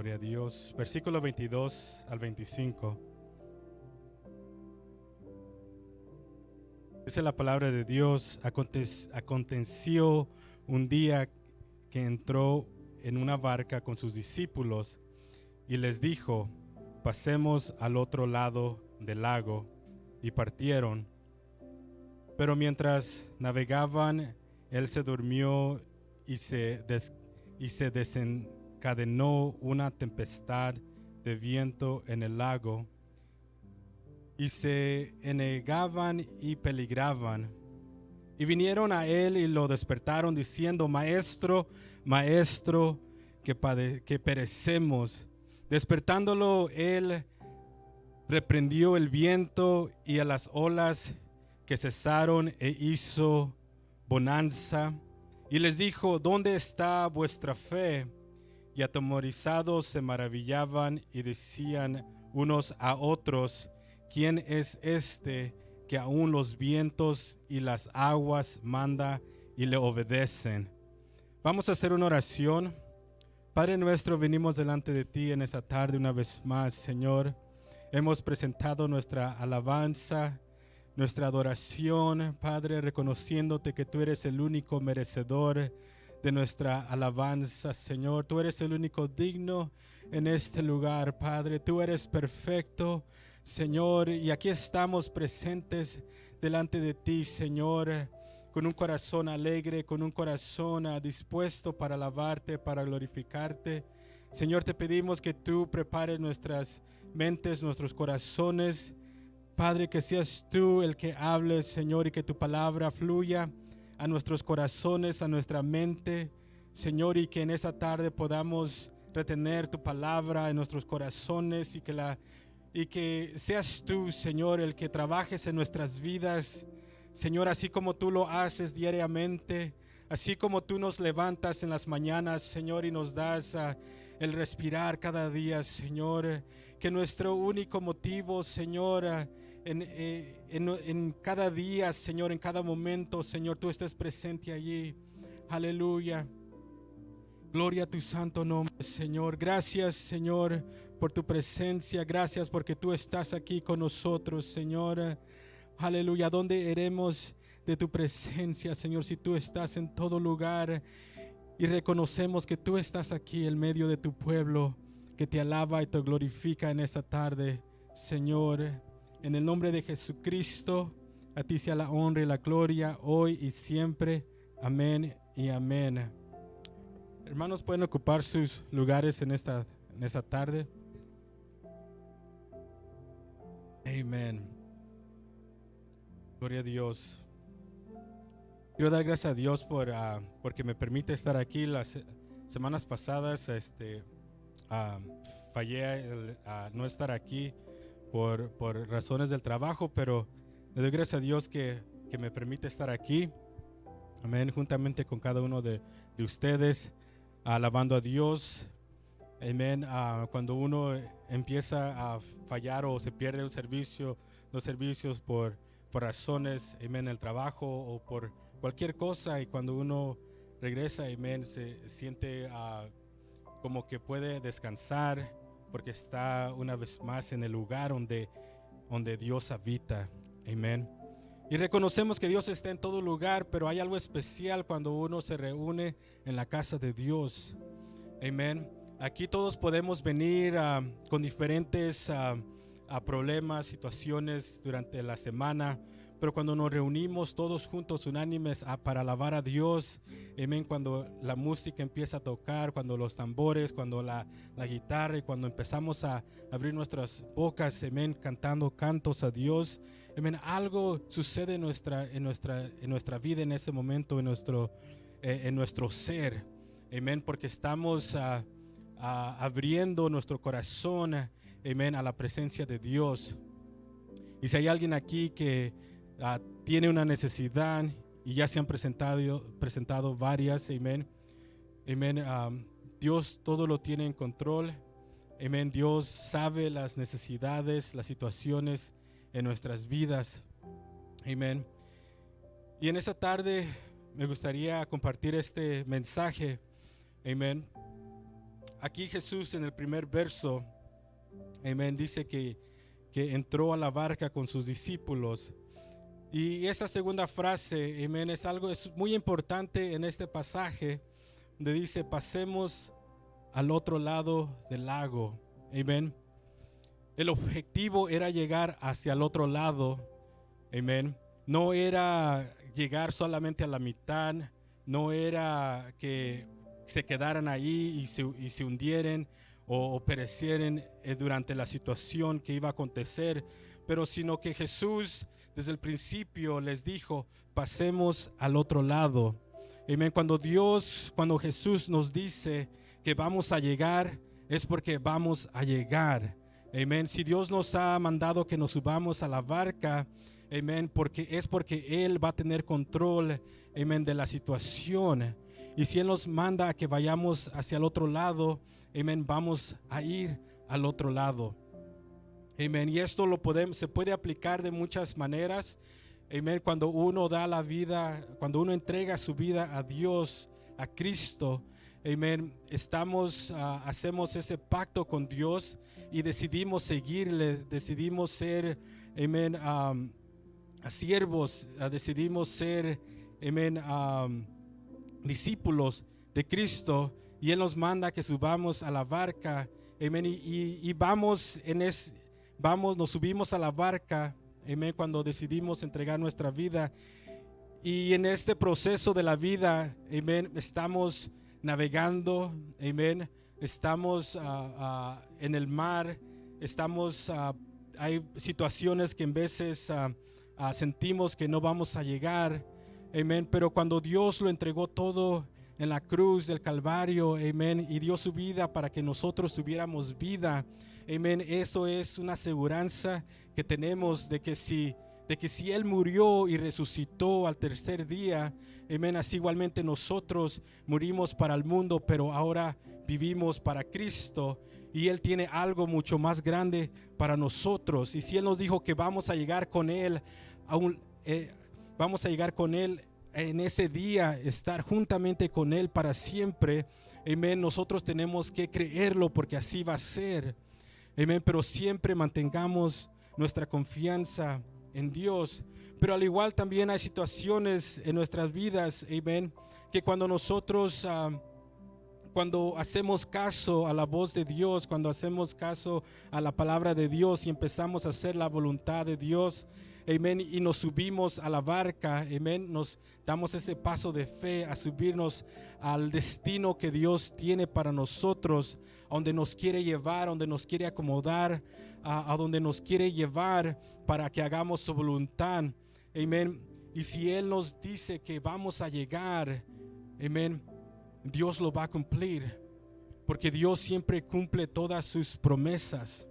Gloria a Dios. Versículo 22 al 25. Dice la palabra de Dios: aconteció un día que entró en una barca con sus discípulos y les dijo: pasemos al otro lado del lago. Y partieron. Pero mientras navegaban, él se durmió y se desencadenó una tempestad de viento en el lago, y se anegaban y peligraban. Y vinieron a él y lo despertaron diciendo: Maestro, Maestro, que perecemos. Despertándolo, él reprendió el viento y a las olas, que cesaron, e hizo bonanza. Y les dijo: ¿dónde está vuestra fe? Y atemorizados se maravillaban y decían unos a otros: ¿quién es este que aún los vientos y las aguas manda y le obedecen? Vamos a hacer una oración. Padre nuestro, venimos delante de ti en esta tarde una vez más, Señor. Hemos presentado nuestra alabanza, nuestra adoración, Padre, reconociéndote que tú eres el único merecedor de nuestra alabanza, Señor. Tú eres el único digno en este lugar, Padre. Tú eres perfecto, Señor, y aquí estamos presentes delante de ti, Señor, con un corazón alegre, con un corazón dispuesto para alabarte, para glorificarte. Señor, te pedimos que tú prepares nuestras mentes, nuestros corazones, Padre, que seas tú el que hables, Señor, y que tu palabra fluya a nuestros corazones, a nuestra mente, Señor, y que en esta tarde podamos retener tu palabra en nuestros corazones, y que seas tú, Señor, el que trabajes en nuestras vidas, Señor, así como tú lo haces diariamente, así como tú nos levantas en las mañanas, Señor, y nos das el respirar cada día, Señor. Que nuestro único motivo, Señor, en cada día, Señor, en cada momento, Señor, tú estés presente allí. Aleluya. Gloria a tu santo nombre, Señor. Gracias, Señor, por tu presencia. Gracias porque tú estás aquí con nosotros, Señor. Aleluya. ¿Dónde iremos de tu presencia, Señor, si tú estás en todo lugar? Y reconocemos que tú estás aquí en medio de tu pueblo, que te alaba y te glorifica en esta tarde, Señor. En el nombre de Jesucristo, a ti sea la honra y la gloria hoy y siempre. Amén y amén. Hermanos, pueden ocupar sus lugares en esta tarde. Amén. Gloria a Dios. Quiero dar gracias a Dios porque me permite estar aquí. Las semanas pasadas fallé a no estar aquí por razones del trabajo, pero le doy gracias a Dios que me permite estar aquí. Amén. Juntamente con cada uno de ustedes, alabando a Dios. Amén. Cuando uno empieza a fallar o se pierde los servicios por razones, amén, el trabajo o por cualquier cosa, y cuando uno regresa, amén, se siente como que puede descansar porque está una vez más en el lugar donde Dios habita. Amén. Y reconocemos que Dios está en todo lugar, pero hay algo especial cuando uno se reúne en la casa de Dios. Amén. Aquí todos podemos venir con diferentes problemas, situaciones durante la semana, pero cuando nos reunimos todos juntos, unánimes, para alabar a Dios, amén, cuando la música empieza a tocar, cuando los tambores, cuando la guitarra, y cuando empezamos a abrir nuestras bocas, amén, cantando cantos a Dios, amén, algo sucede en nuestra vida en ese momento, en nuestro ser, amén, porque estamos abriendo nuestro corazón, amén, a la presencia de Dios. Y si hay alguien aquí que tiene una necesidad, y ya se han presentado varias, amén, amén, Dios todo lo tiene en control, amén. Dios sabe las necesidades, las situaciones en nuestras vidas, amén. Y en esta tarde me gustaría compartir este mensaje, amén. aquí Jesús en el primer verso, amén, dice que entró a la barca con sus discípulos. Y esta segunda frase, amén, es muy importante en este pasaje, donde dice, pasemos al otro lado del lago, amén. El objetivo era llegar hacia el otro lado, amén. No era llegar solamente a la mitad, no era que se quedaran ahí y se hundieran o perecieran durante la situación que iba a acontecer, pero sino que Jesús desde el principio les dijo, pasemos al otro lado. Amén. Cuando Jesús nos dice que vamos a llegar, es porque vamos a llegar. Amén. Si Dios nos ha mandado que nos subamos a la barca, amén, porque Él va a tener control, amén, de la situación. Y si Él nos manda a que vayamos hacia el otro lado, amén, vamos a ir al otro lado. Amén. Y esto se puede aplicar de muchas maneras. Amén. Cuando uno da la vida, cuando uno entrega su vida a Dios, a Cristo, amén, hacemos ese pacto con Dios y decidimos seguirle, decidimos ser, amén, siervos, decidimos ser, amén, discípulos de Cristo, y Él nos manda que subamos a la barca, amén, y nos subimos a la barca, amén, cuando decidimos entregar nuestra vida. Y en este proceso de la vida, amén, estamos navegando, amén, estamos en el mar, hay situaciones que en veces sentimos que no vamos a llegar, amén, pero cuando Dios lo entregó todo en la cruz del Calvario, amén, y dio su vida para que nosotros tuviéramos vida, amén, eso es una aseguranza que tenemos de que si Él murió y resucitó al tercer día, amén, así igualmente nosotros murimos para el mundo, pero ahora vivimos para Cristo, y Él tiene algo mucho más grande para nosotros. Y si Él nos dijo que vamos a llegar con Él, vamos a llegar con Él en ese día, estar juntamente con Él para siempre, amén, nosotros tenemos que creerlo, porque así va a ser, amén, pero siempre mantengamos nuestra confianza en Dios. Pero al igual también hay situaciones en nuestras vidas, amén, que cuando nosotros cuando hacemos caso a la voz de Dios, cuando hacemos caso a la palabra de Dios y empezamos a hacer la voluntad de Dios, amén, y nos subimos a la barca, amén, nos damos ese paso de fe a subirnos al destino que Dios tiene para nosotros, a donde nos quiere llevar, a donde nos quiere acomodar, a donde nos quiere llevar para que hagamos su voluntad, amén. Y si Él nos dice que vamos a llegar, amén, Dios lo va a cumplir, porque Dios siempre cumple todas sus promesas.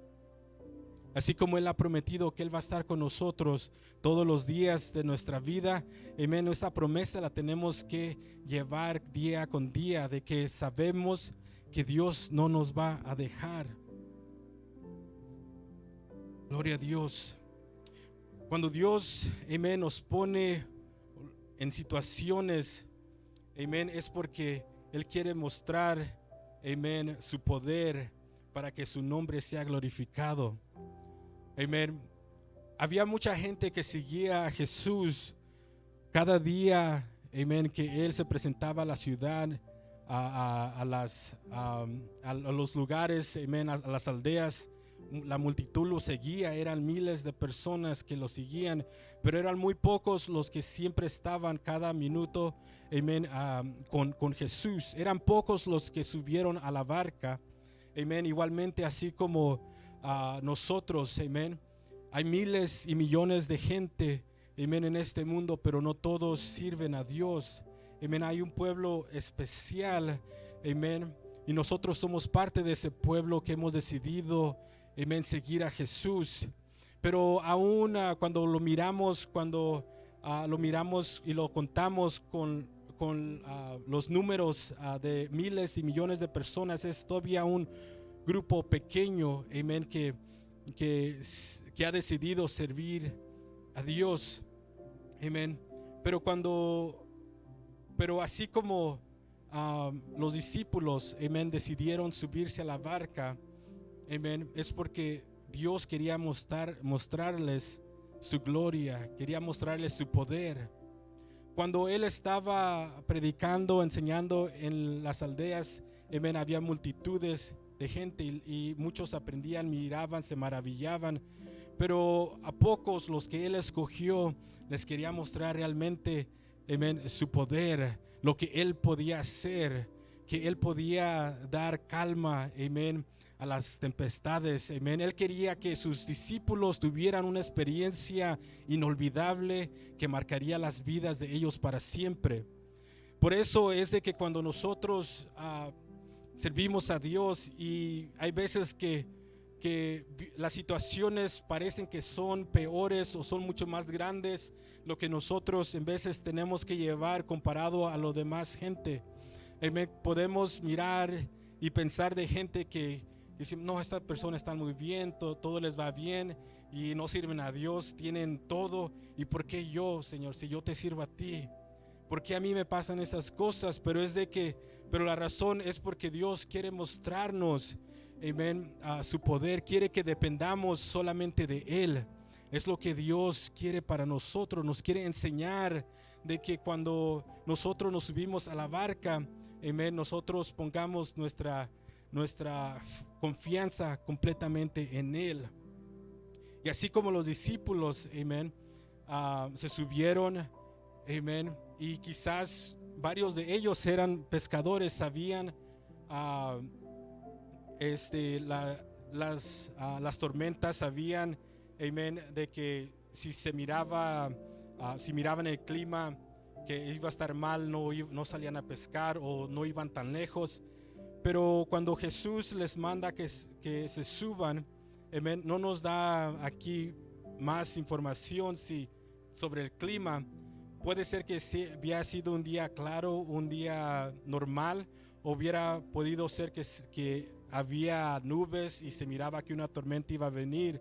Así como Él ha prometido que Él va a estar con nosotros todos los días de nuestra vida, amén, esa promesa la tenemos que llevar día con día, de que sabemos que Dios no nos va a dejar. Gloria a Dios. Cuando Dios, amén, nos pone en situaciones, amén, es porque Él quiere mostrar, amén, su poder para que su nombre sea glorificado. Amén. Había mucha gente que seguía a Jesús cada día, amén, que Él se presentaba a la ciudad, a los lugares, amén, a las aldeas. La multitud lo seguía, eran miles de personas que lo seguían, pero eran muy pocos los que siempre estaban cada minuto, amén, con Jesús. Eran pocos los que subieron a la barca, amén, igualmente así como nosotros, amén. Hay miles y millones de gente, amén, en este mundo, pero no todos sirven a Dios, amén. Hay un pueblo especial, amén, y nosotros somos parte de ese pueblo que hemos decidido, amén, seguir a Jesús. Pero aún cuando lo miramos y lo contamos con los números de miles y millones de personas, es todavía un grupo pequeño, amén, que ha decidido servir a Dios, amén. Pero así como los discípulos, amén, decidieron subirse a la barca, amén, es porque Dios quería mostrarles su gloria, quería mostrarles su poder. Cuando él estaba predicando, enseñando en las aldeas, amén, había multitudes de gente y muchos aprendían, miraban, se maravillaban. Pero a pocos, los que él escogió, les quería mostrar realmente, amén, su poder, lo que él podía hacer, que él podía dar calma, amén, a las tempestades, amén. Él quería que sus discípulos tuvieran una experiencia inolvidable que marcaría las vidas de ellos para siempre. Por eso es de que cuando nosotros servimos a Dios y hay veces que las situaciones parecen que son peores o son mucho más grandes, lo que nosotros en veces tenemos que llevar comparado a lo demás gente. Podemos mirar y pensar de gente que dicen, no, estas personas están muy bien, todo les va bien y no sirven a Dios, tienen todo. ¿Y por qué yo, Señor, si yo te sirvo a ti? ¿Por qué a mí me pasan estas cosas? Pero la razón es porque Dios quiere mostrarnos, amén, a su poder, quiere que dependamos solamente de Él. Es lo que Dios quiere para nosotros, nos quiere enseñar de que cuando nosotros nos subimos a la barca, amén, nosotros pongamos nuestra confianza completamente en Él. Y así como los discípulos, amén, se subieron, amén, y quizás varios de ellos eran pescadores, sabían las tormentas, sabían, amén, de que si miraban el clima que iba a estar mal, no salían a pescar o no iban tan lejos. Pero cuando Jesús les manda que se suban, amén, no nos da aquí más información sobre el clima. Puede ser que hubiera sido un día claro, un día normal, o hubiera podido ser que había nubes y se miraba que una tormenta iba a venir.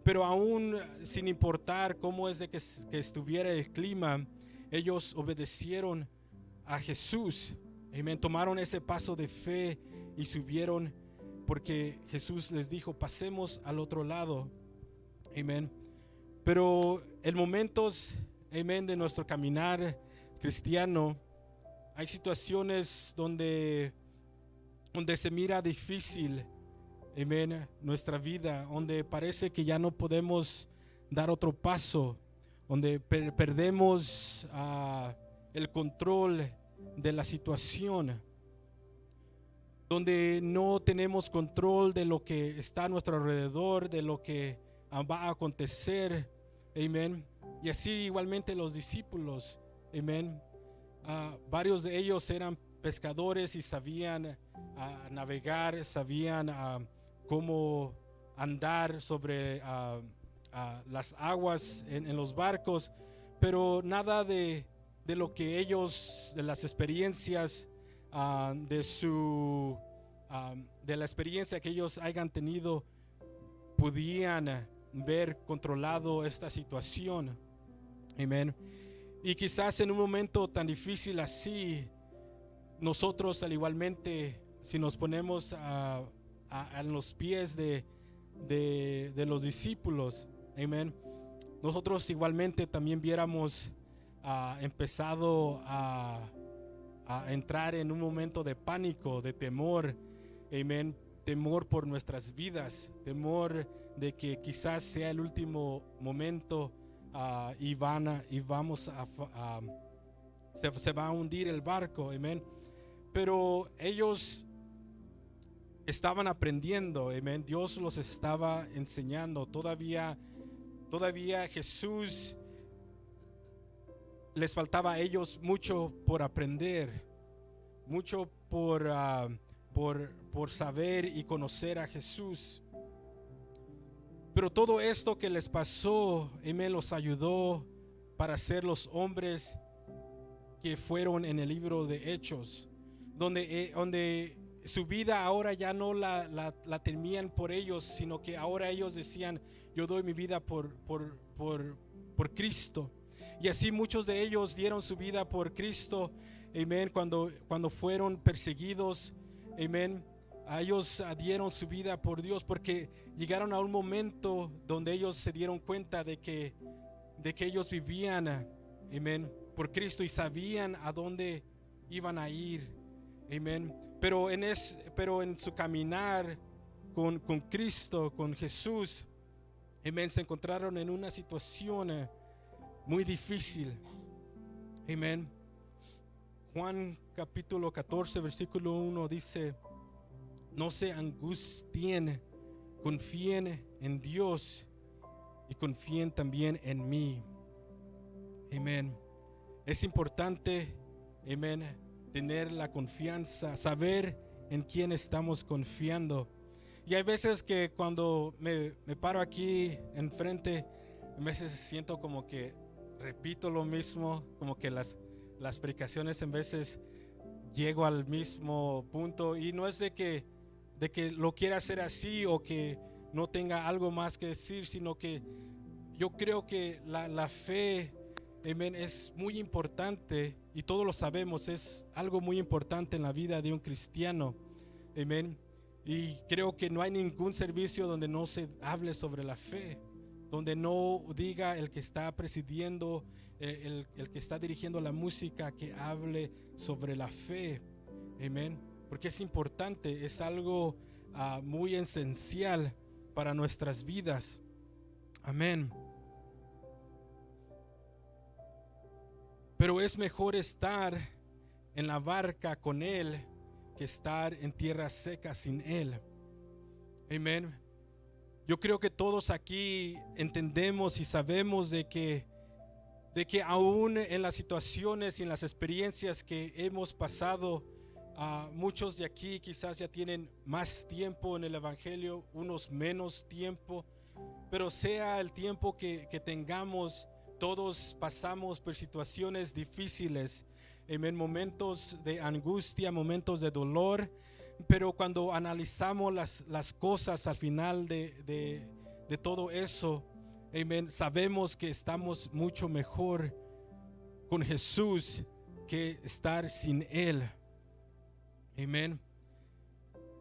Pero aún sin importar cómo es de que estuviera el clima, ellos obedecieron a Jesús. Amén. Tomaron ese paso de fe y subieron porque Jesús les dijo, pasemos al otro lado. Amén. Pero en momentos, amén, de nuestro caminar cristiano, hay situaciones donde se mira difícil, amén, nuestra vida, donde parece que ya no podemos dar otro paso, donde perdemos el control de la situación, donde no tenemos control de lo que está a nuestro alrededor, de lo que va a acontecer, amén. Y así igualmente los discípulos, amén. Varios de ellos eran pescadores y sabían navegar, sabían cómo andar sobre las aguas en los barcos, pero nada de lo que ellos, de las experiencias, de la experiencia que ellos hayan tenido, podían ver controlado esta situación. Amén. Y quizás en un momento tan difícil así, nosotros al igualmente, si nos ponemos a los pies de los discípulos, amén, nosotros igualmente también hubiéramos empezado a entrar en un momento de pánico, de temor, amén, temor por nuestras vidas, temor de que quizás sea el último momento y se va a hundir el barco, amén. Pero ellos estaban aprendiendo, amén. Dios los estaba enseñando. Todavía Jesús les faltaba a ellos mucho por aprender, mucho por saber y conocer a Jesús. Pero todo esto que les pasó, amén, los ayudó para ser los hombres que fueron en el libro de Hechos, donde su vida ahora ya no la temían por ellos, sino que ahora ellos decían, yo doy mi vida por Cristo. Y así muchos de ellos dieron su vida por Cristo, amén, cuando fueron perseguidos, amén, a ellos dieron su vida por Dios porque llegaron a un momento donde ellos se dieron cuenta de que ellos vivían, amén, por Cristo y sabían a dónde iban a ir, amén. Pero en su caminar con Cristo, con Jesús, amén, se encontraron en una situación muy difícil, amén. Juan capítulo 14 versículo 1 dice: no se angustien, confíen en Dios y confíen también en mí, amén. Es importante, amén, tener la confianza, saber en quién estamos confiando. Y hay veces que cuando me paro aquí enfrente, a veces siento como que repito lo mismo, como que las predicaciones en veces llego al mismo punto, y no es de que lo quiera hacer así o que no tenga algo más que decir, sino que yo creo que la fe, amén, es muy importante, y todos lo sabemos, es algo muy importante en la vida de un cristiano, amén. Y creo que no hay ningún servicio donde no se hable sobre la fe, donde no diga el que está presidiendo, el que está dirigiendo la música, que hable sobre la fe, amén, porque es importante, es algo muy esencial para nuestras vidas, amén. Pero es mejor estar en la barca con Él que estar en tierra seca sin Él, amén. Yo creo que todos aquí entendemos y sabemos de que aún en las situaciones y en las experiencias que hemos pasado, muchos de aquí quizás ya tienen más tiempo en el Evangelio, unos menos tiempo, pero sea el tiempo que tengamos, todos pasamos por situaciones difíciles, en momentos de angustia, momentos de dolor. Pero cuando analizamos las cosas al final de todo eso, amén, sabemos que estamos mucho mejor con Jesús que estar sin Él, amén.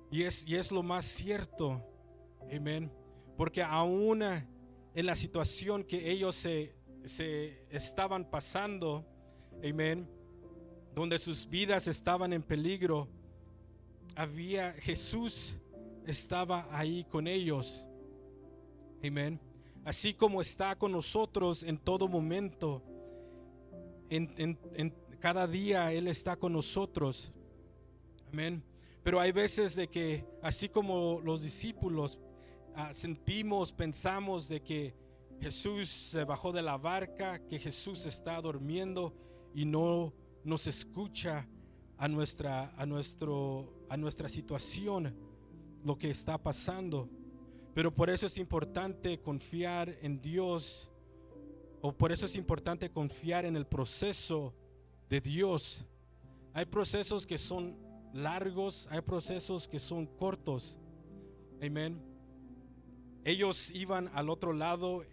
Y es lo más cierto, amén, porque aún en la situación que ellos se estaban pasando, amén, donde sus vidas estaban en peligro, Jesús estaba ahí con ellos, amén. Así como está con nosotros en todo momento, en cada día Él está con nosotros, amén. Pero hay veces de que, así como los discípulos, pensamos de que Jesús se bajó de la barca, que Jesús está durmiendo y no nos escucha a nuestra situación, lo que está pasando. Pero por eso es importante confiar en Dios, o por eso es importante confiar en el proceso de Dios. Hay procesos que son largos, hay procesos que son cortos, amén. Ellos iban al otro lado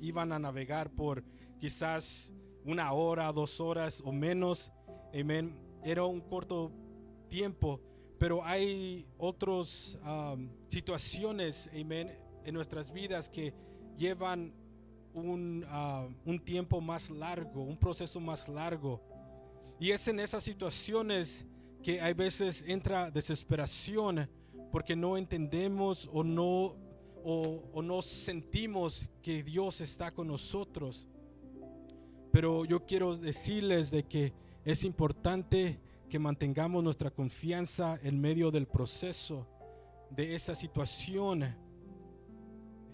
iban a navegar por quizás 1 hora, 2 horas o menos, amén. Era un corto tiempo, pero hay otras situaciones, amén, en nuestras vidas que llevan un tiempo más largo, un proceso más largo. Y es en esas situaciones que hay veces entra desesperación, porque no entendemos o no sentimos que Dios está con nosotros. Pero yo quiero decirles de que es importante que mantengamos nuestra confianza en medio del proceso de esa situación,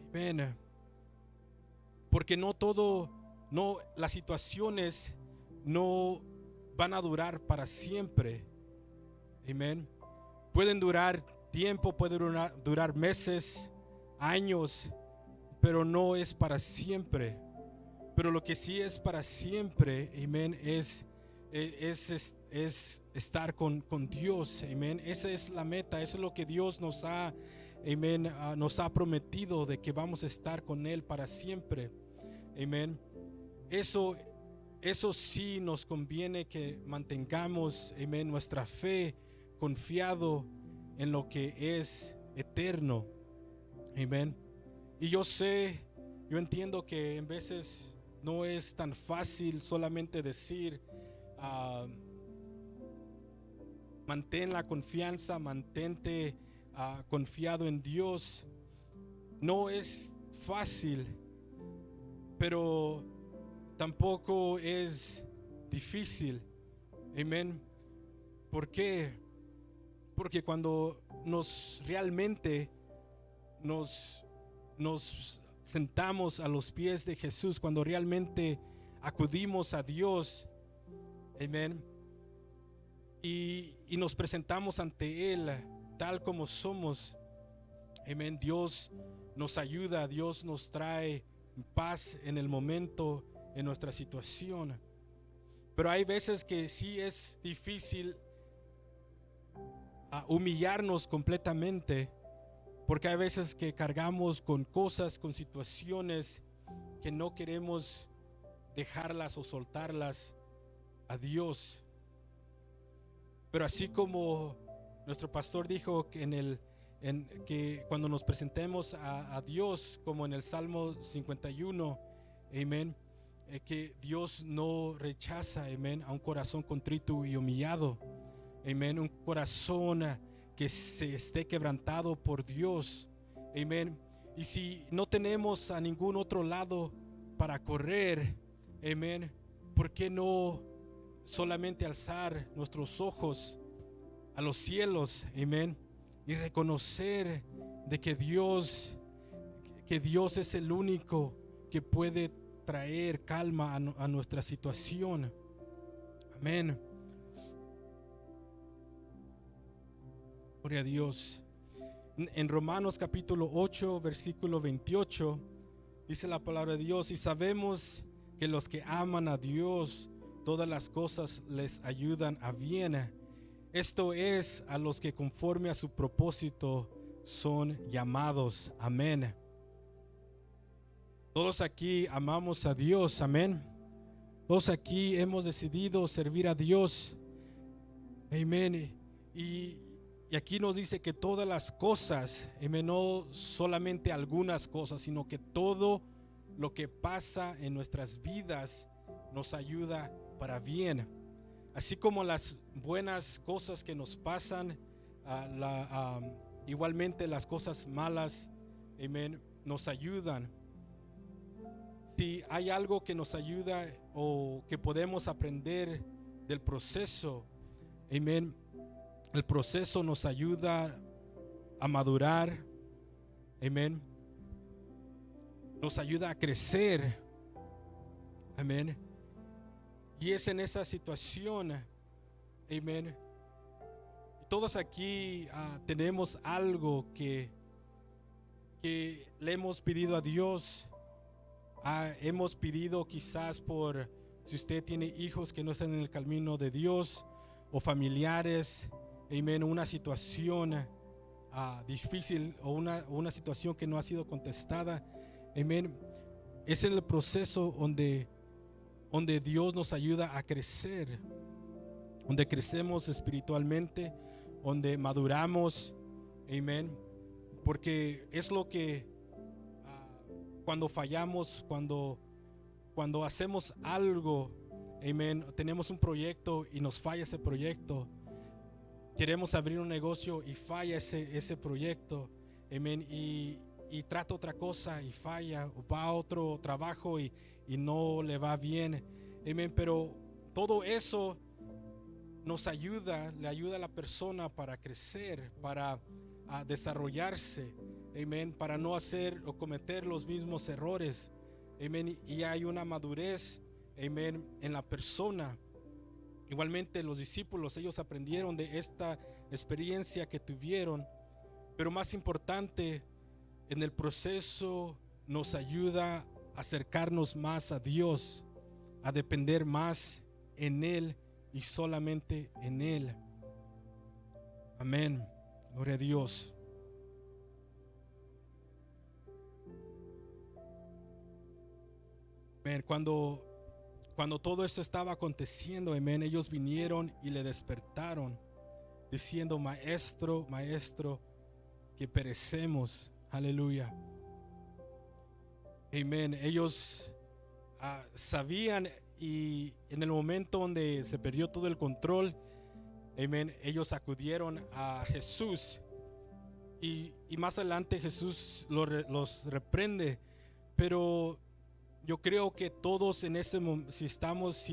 amén. Porque las situaciones no van a durar para siempre, amén. Pueden durar tiempo, pueden durar meses, años, pero no es para siempre. Pero lo que sí es para siempre, amén, es estar con Dios, amén. Esa es la meta, eso es lo que Dios nos ha prometido, de que vamos a estar con Él para siempre, amén. Eso eso sí nos conviene que mantengamos, amén, nuestra fe confiado en lo que es eterno, amén. Y yo entiendo que en veces no es tan fácil solamente decir, mantén la confianza, mantente confiado en Dios. No es fácil, pero tampoco es difícil. Amén. ¿Por qué? Porque cuando realmente nos sentamos a los pies de Jesús, cuando realmente acudimos a Dios, amén, y nos presentamos ante Él tal como somos, amén, Dios nos ayuda, Dios nos trae paz en el momento, en nuestra situación. Pero hay veces que sí es difícil humillarnos completamente, porque hay veces que cargamos con cosas, con situaciones que no queremos dejarlas o soltarlas a Dios. Pero así como nuestro pastor dijo que que cuando nos presentemos a Dios, como en el Salmo 51, amén, que Dios no rechaza, amén, a un corazón contrito y humillado, amén, un corazón que se esté quebrantado por Dios, amén. Y si no tenemos a ningún otro lado para correr, amén, ¿por qué no solamente alzar nuestros ojos a los cielos, amén, y reconocer de que Dios es el único que puede traer calma a nuestra situación? Amén. Gloria a Dios. En Romanos capítulo 8, versículo 28, dice la palabra de Dios: y sabemos que los que aman a Dios, todas las cosas les ayudan a bien. Esto es, a los que conforme a su propósito son llamados. Amén. Todos aquí amamos a Dios. Amén. Todos aquí hemos decidido servir a Dios. Amén. Y aquí nos dice que todas las cosas, amén, no solamente algunas cosas, sino que todo lo que pasa en nuestras vidas nos ayuda para bien. Así como las buenas cosas que nos pasan, igualmente las cosas malas, amén, nos ayudan. Si hay algo que nos ayuda o que podemos aprender del proceso, amén, el proceso nos ayuda a madurar, amén, nos ayuda a crecer, amén. Y es en esa situación, amén. Todos aquí tenemos algo que le hemos pedido a Dios. Hemos pedido quizás por, si usted tiene hijos que no están en el camino de Dios, o familiares, amén, una situación difícil, o una situación que no ha sido contestada, amén. Es en el proceso donde Dios nos ayuda a crecer, donde crecemos espiritualmente, donde maduramos, amén, porque es lo que cuando fallamos, cuando hacemos algo, amén, tenemos un proyecto y nos falla ese proyecto, queremos abrir un negocio y falla ese proyecto, amén, y trata otra cosa y falla, o va a otro trabajo y no le va bien, amén. Pero todo eso le ayuda a la persona para crecer, para desarrollarse, amén, para no hacer o cometer los mismos errores, amén. Y hay una madurez, amén, en la persona. Igualmente los discípulos, ellos aprendieron de esta experiencia que tuvieron, pero más importante, en el proceso nos ayuda a acercarnos más a Dios, a depender más en Él y solamente en Él. Amén. Gloria a Dios. Amén. Cuando cuando todo esto estaba aconteciendo, amén, ellos vinieron y le despertaron, diciendo: maestro, maestro, que perecemos. Aleluya. Amén. Ellos sabían, y en el momento donde se perdió todo el control, amén, ellos acudieron a Jesús, y más adelante Jesús los reprende. Pero yo creo que todos en ese momento, si estamos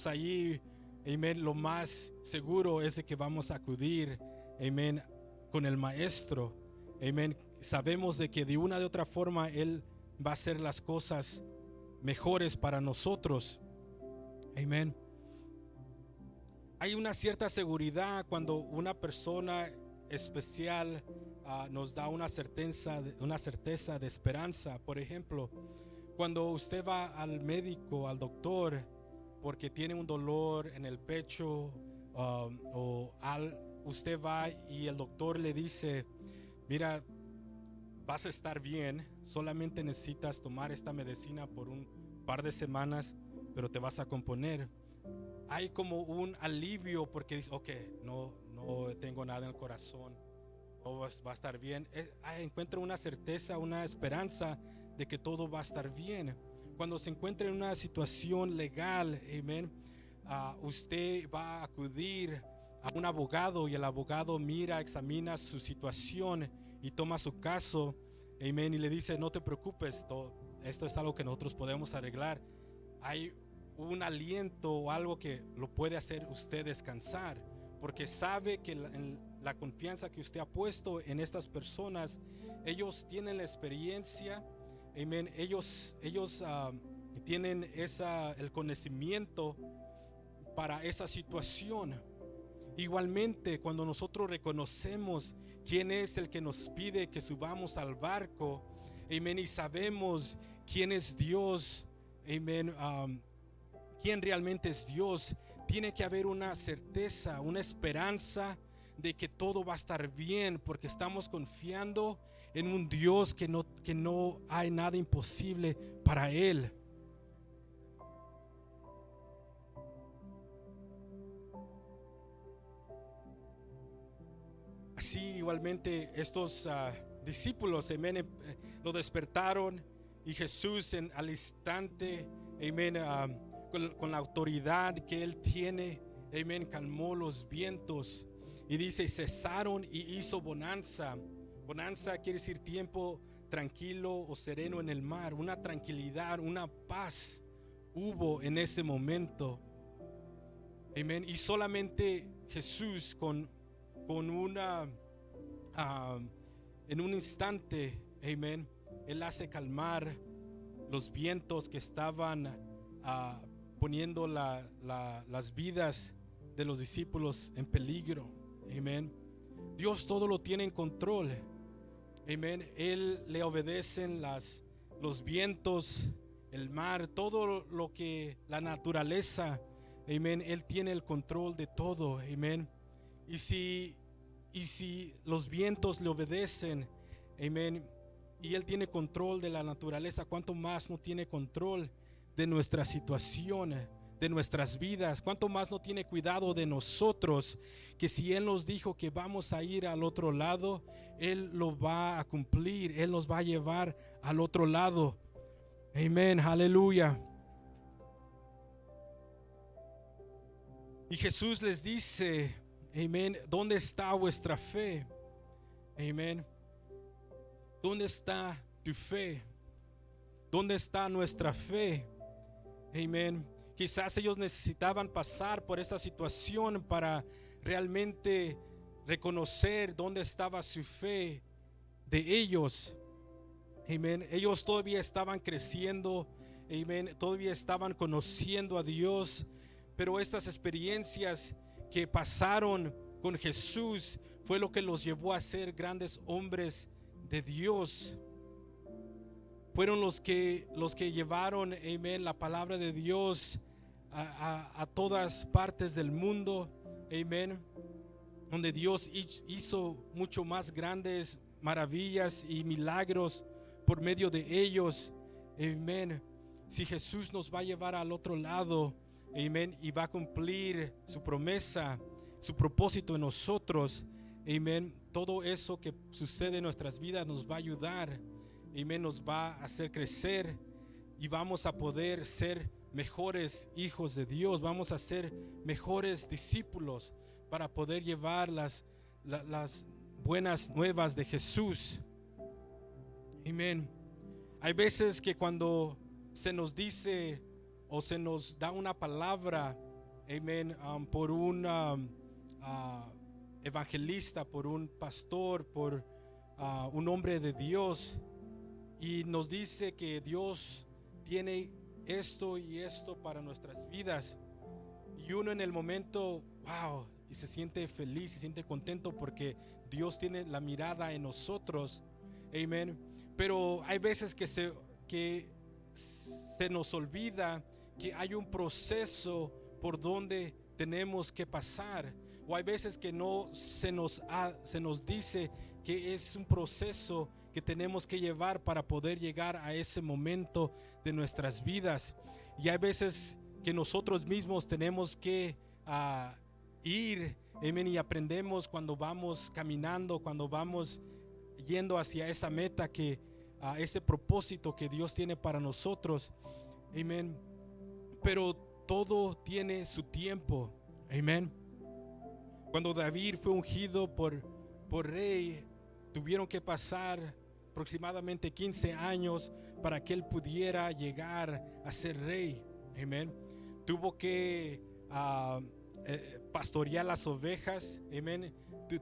allí, amén, lo más seguro es de que vamos a acudir, amén, con el maestro, amén. Sabemos de que de una de otra forma Él va a hacer las cosas mejores para nosotros, amén. Hay una cierta seguridad cuando una persona especial nos da una certeza de esperanza. Por ejemplo, cuando usted va al médico, al doctor, porque tiene un dolor en el pecho, usted va y el doctor le dice: mira, vas a estar bien, solamente necesitas tomar esta medicina por un par de semanas, pero te vas a componer. Hay como un alivio, porque dice: ok, no tengo nada en el corazón, todo va a estar bien. Encuentra una certeza, una esperanza de que todo va a estar bien. Cuando se encuentra en una situación legal, amén, usted va a acudir a un abogado, y el abogado mira, examina su situación y toma su caso, amén, y le dice: no te preocupes, esto es algo que nosotros podemos arreglar. Hay un aliento o algo que lo puede hacer usted descansar, porque sabe que la confianza que usted ha puesto en estas personas, ellos tienen la experiencia, amén, ellos tienen el conocimiento para esa situación. Igualmente, cuando nosotros reconocemos quién es el que nos pide que subamos al barco, amén, y sabemos quién es Dios, amén, quién realmente es Dios, tiene que haber una certeza, una esperanza de que todo va a estar bien, porque estamos confiando en un Dios que no hay nada imposible para Él. Así igualmente estos discípulos, amén, lo despertaron, y Jesús al instante, amén, con la autoridad que Él tiene, amén, calmó los vientos, y dice: cesaron y hizo bonanza. Bonanza quiere decir tiempo tranquilo o sereno en el mar. Una tranquilidad, una paz hubo en ese momento, amén. Y solamente Jesús en un instante, amén, Él hace calmar los vientos que estaban poniendo las vidas de los discípulos en peligro, amén. Dios todo lo tiene en control, amén. Él le obedecen los vientos, el mar, todo lo que la naturaleza, amén. Él tiene el control de todo, amén. Y si los vientos le obedecen, amén, y Él tiene control de la naturaleza, ¿cuánto más no tiene control de nuestra situación, de nuestras vidas? ¿Cuánto más no tiene cuidado de nosotros? Que si Él nos dijo que vamos a ir al otro lado, Él lo va a cumplir. Él nos va a llevar al otro lado. Amén, aleluya. Y Jesús les dice: amén, ¿dónde está vuestra fe? Amén. ¿Dónde está tu fe? ¿Dónde está nuestra fe? Amén. Quizás ellos necesitaban pasar por esta situación para realmente reconocer dónde estaba su fe de ellos. Amén. Ellos todavía estaban creciendo. Amén. Todavía estaban conociendo a Dios. Pero estas experiencias que pasaron con Jesús fue lo que los llevó a ser grandes hombres de Dios. Fueron los que llevaron, amén, la palabra de Dios a todas partes del mundo, amén, donde Dios hizo mucho más grandes maravillas y milagros por medio de ellos, amén. si Jesús nos va a llevar al otro lado, amén, y va a cumplir su promesa, su propósito en nosotros, amén, todo eso que sucede en nuestras vidas nos va a ayudar, amén, nos va a hacer crecer y vamos a poder ser mejores hijos de Dios, vamos a ser mejores discípulos para poder llevar las buenas nuevas de Jesús. Amén. Hay veces que cuando se nos dice o se nos da una palabra, amén, por un evangelista, por un pastor, por un hombre de Dios, y nos dice que Dios tiene esto y esto para nuestras vidas, y uno en el momento, wow, y se siente feliz, se siente contento porque Dios tiene la mirada en nosotros, amén. Pero hay veces que se nos olvida que hay un proceso por donde tenemos que pasar, o hay veces que no se nos dice que es un proceso que tenemos que llevar para poder llegar a ese momento de nuestras vidas, y hay veces que nosotros mismos tenemos que ir, amén, y aprendemos cuando vamos caminando, cuando vamos yendo hacia esa meta, que ese propósito que Dios tiene para nosotros, amén. Pero todo tiene su tiempo, amén. Cuando David fue ungido por rey, tuvieron que pasar aproximadamente 15 años para que él pudiera llegar a ser rey, amén. Tuvo que pastorear las ovejas, amén.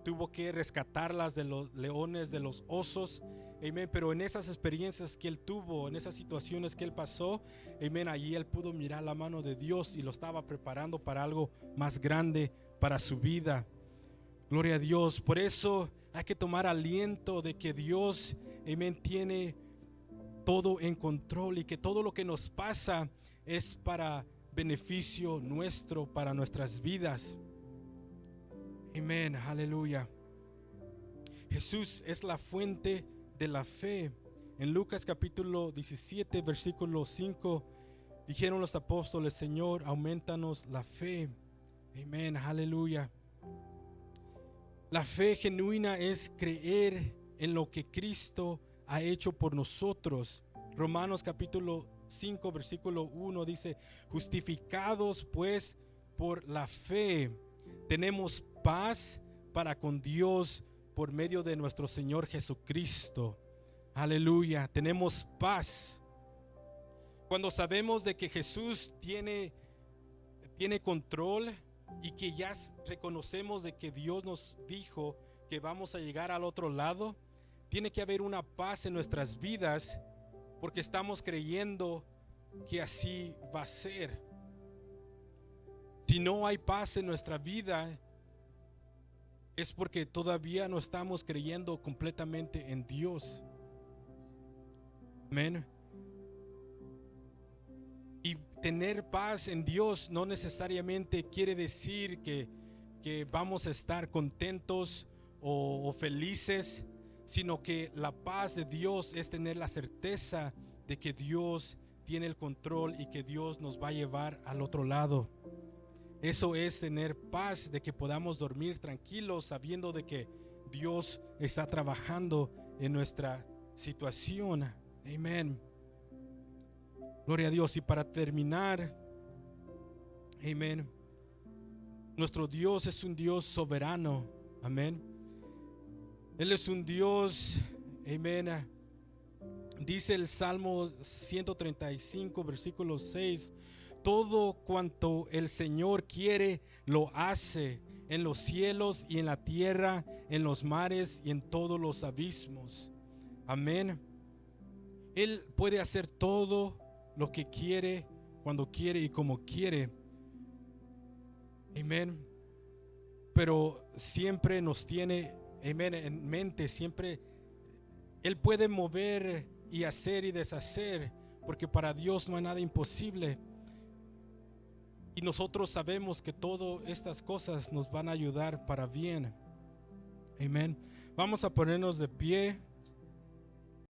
Tuvo que rescatarlas de los leones, de los osos, amén. Pero en esas experiencias que él tuvo, en esas situaciones que él pasó, amén, allí él pudo mirar la mano de Dios y lo estaba preparando para algo más grande para su vida. Gloria a Dios. Por eso hay que tomar aliento de que Dios, amén, tiene todo en control, y que todo lo que nos pasa es para beneficio nuestro, para nuestras vidas. Amén, aleluya. Jesús es la fuente de la fe. En Lucas capítulo 17 versículo 5 dijeron los apóstoles: Señor, aumentanos la fe. Amén, aleluya. La fe genuina es creer en lo que Cristo ha hecho por nosotros. Romanos capítulo 5 versículo 1 dice: justificados pues por la fe, tenemos paz para con Dios por medio de nuestro Señor Jesucristo. Aleluya, tenemos paz. Cuando sabemos de que Jesús tiene control, y que ya reconocemos de que Dios nos dijo que vamos a llegar al otro lado, tiene que haber una paz en nuestras vidas, porque estamos creyendo que así va a ser. Si no hay paz en nuestra vida, es porque todavía no estamos creyendo completamente en Dios. Amén. Y tener paz en Dios no necesariamente quiere decir que vamos a estar contentos o felices, sino que la paz de Dios es tener la certeza de que Dios tiene el control y que Dios nos va a llevar al otro lado. Eso es tener paz, de que podamos dormir tranquilos sabiendo de que Dios está trabajando en nuestra situación. Amén. Gloria a Dios. Y para terminar, amén, nuestro Dios es un Dios soberano, amén. Él es un Dios, amén. Dice el Salmo 135 versículo 6: todo cuanto el Señor quiere lo hace, en los cielos y en la tierra, en los mares y en todos los abismos. Amén. Él puede hacer todo lo que quiere, cuando quiere y como quiere. Amén. Pero siempre nos tiene, amén, en mente. Siempre Él puede mover y hacer y deshacer, porque para Dios no hay nada imposible. Y nosotros sabemos que todas estas cosas nos van a ayudar para bien. Amén. Vamos a ponernos de pie.